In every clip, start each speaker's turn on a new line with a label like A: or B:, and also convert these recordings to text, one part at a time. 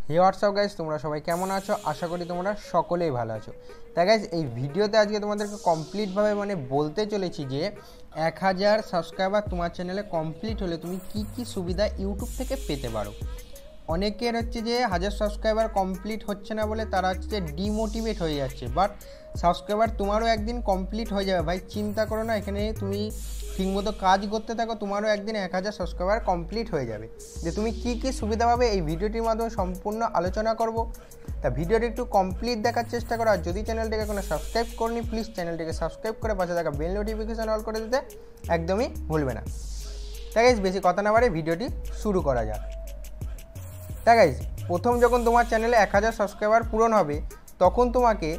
A: হে WhatsApp guys, তোমরা সবাই কেমন আছো? আশা করি তোমরা সকলেই ভালো আছো। তাই গাইজ এই ভিডিওতে আজকে তোমাদেরকে কমপ্লিটভাবে বলতে চলেছি যে 1000 সাবস্ক্রাইবার তোমার চ্যানেলে কমপ্লিট হলে তুমি কি কি সুবিধা ইউটিউব থেকে পেতে পারো। অনেকের হচ্ছে যে 1000 সাবস্ক্রাইবার কমপ্লিট হচ্ছে না বলে তারা হচ্ছে যে ডিমোটিভেট হয়ে যাচ্ছে, বাট সাবস্ক্রাইবার তোমারও একদিন কমপ্লিট হয়ে যাবে ভাই, চিন্তা করো না। এখানে তুমি ঠিকমতো কাজ করতে থাকো, তোমারও একদিন 1000 সাবস্ক্রাইবার কমপ্লিট হয়ে যাবে। যে তুমি কি কি সুবিধা পাবে এই ভিডিওটির মাধ্যমে সম্পূর্ণ আলোচনা করব। তা ভিডিওটি একটু কমপ্লিট দেখার চেষ্টা করো। আর যদি চ্যানেলটিকে কোনো সাবস্ক্রাইব করনি, প্লিজ চ্যানেলটিকে সাবস্ক্রাইব করে পাশে থাকা বেল নোটিফিকেশন অল করে দিতে একদমই ভুলবে না। তাই গাইজ বেশি কথা না বাড়িয়ে ভিডিওটি শুরু করা যাক। তাই গাইজ প্রথম যখন তোমার চ্যানেলে 1000 সাবস্ক্রাইবার পূরণ হবে তখন তোমাকে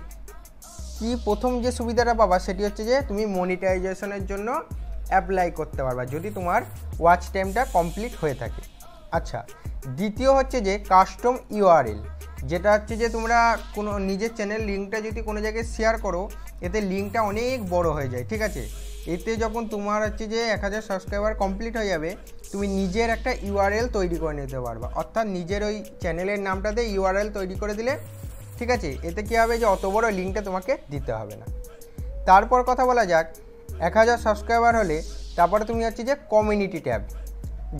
A: কি প্রথম যে সুবিধাটা পাবা সেটি হচ্ছে যে তুমি মনিটাইজেশনের জন্য অ্যাপ্লাই করতে পারবা যদি তোমার ওয়াচ টাইমটা কমপ্লিট হয়ে থাকে। আচ্ছা, দ্বিতীয় হচ্ছে যে কাস্টম ইউআরএল, যেটা হচ্ছে যে তোমরা কোনো নিজের চ্যানেল লিঙ্কটা যদি কোনো জায়গায় শেয়ার করো, এতে লিঙ্কটা অনেক বড় হয়ে যায়, ঠিক আছে। এতে যখন তোমার হচ্ছে যে 1000 সাবস্ক্রাইবার কমপ্লিট হয়ে যাবে, তুমি নিজের একটা ইউআরএল তৈরি করে নিতে পারবা, অর্থাৎ নিজের ওই চ্যানেলের নামটাতে ইউআরএল তৈরি করে দিলে, ঠিক আছে। এতে কী হবে যে অত বড় লিঙ্কটা তোমাকে দিতে হবে না। তারপর কথা বলা যাক 1000 সাবস্ক্রাইবার হলে তারপরে তুমি হচ্ছে যে কমিউনিটি ট্যাব,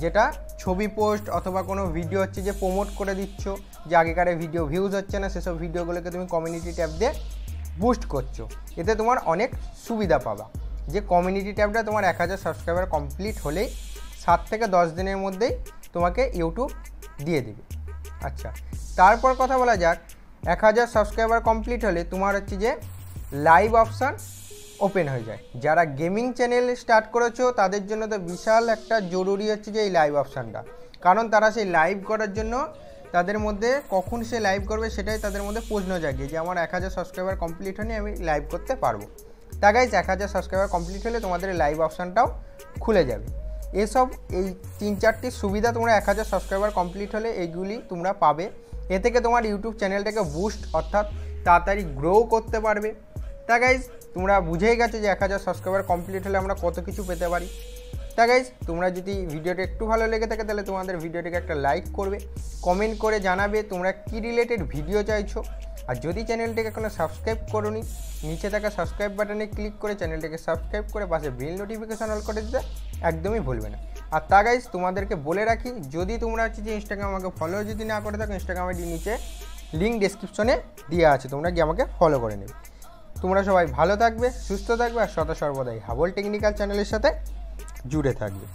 A: যেটা ছবি পোস্ট অথবা কোনো ভিডিও হচ্ছে যে প্রমোট করে দিচ্ছ, যে আগেকার ভিডিও ভিউজ হচ্ছে না, সেসব ভিডিওগুলোকে তুমি কমিউনিটি ট্যাব দিয়ে বুস্ট করছো। এতে তোমার অনেক সুবিধা পাবা। যে কমিউনিটি ট্যাবটা তোমার 1000 সাবস্ক্রাইবার কমপ্লিট হলেই 7 থেকে 10 দিনের মধ্যেই তোমাকে ইউটিউব দিয়ে দেবে। আচ্ছা, তারপর কথা বলা যাক 1000 সাবস্ক্রাইবার কমপ্লিট হলে তোমার হচ্ছে যে লাইভ অপশান ওপেন হয়ে যায়। যারা গেমিং চ্যানেল স্টার্ট করেছো তাদের জন্য তো বিশাল একটা জরুরি হচ্ছে যে এই লাইভ অপশানটা, কারণ তারা সেই লাইভ করার জন্য তাদের মধ্যে কখন সে লাইভ করবে সেটাই তাদের মধ্যে প্রশ্ন জাগে যে আমার 1000 সাবস্ক্রাইবার কমপ্লিট হয়নি, আমি লাইভ করতে পারবো। তা গাইজ 1000 সাবস্ক্রাইবার কমপ্লিট হলে তোমাদের লাইভ অপশানটাও খুলে যাবে। এসব এই 3-4টি সুবিধা তোমরা 1000 সাবস্ক্রাইবার কমপ্লিট হলে এইগুলি তোমরা পাবে। এ থেকে তোমার ইউটিউব চ্যানেলটাকে বুস্ট অর্থাৎ তাড়াতাড়ি গ্রো করতে পারবে। তা গাইজ তোমরা বুঝেই গেছো যে 1000 সাবস্ক্রাইবার কমপ্লিট হলে আমরা কত কিছু পেতে পারি। তা গাইজ তোমরা যদি ভিডিওটা একটু ভালো লেগে থাকে তাহলে তোমাদের ভিডিওটিকে একটা লাইক করবে, কমেন্ট করে জানাবে তোমরা কি রিলেটেড ভিডিও চাইছো। আর যদি চ্যানেলটিকে কোনো সাবস্ক্রাইব করোনি, নিচে থাকা সাবস্ক্রাইব বাটনে ক্লিক করে চ্যানেলটিকে সাবস্ক্রাইব করে পাশে বেল নোটিফিকেশন অল করে দিতে একদমই ভুলবে না। আর তা গাইজ তোমাদেরকে বলে রাখি, যদি তোমরা হচ্ছে যে ইনস্টাগ্রাম আমাকে ফলো যদি না করে থাকো, ইনস্টাগ্রাম আইডি নিচে লিঙ্ক ডেসক্রিপশনে দেওয়া আছে, তোমরা গিয়ে আমাকে ফলো করে নেবে। তোমরা সবাই ভালো থাকবে, সুস্থ থাকবে আর সদা সর্বদাই হাবল টেকনিক্যাল চ্যানেলের সাথে জুড়ে থাকবে।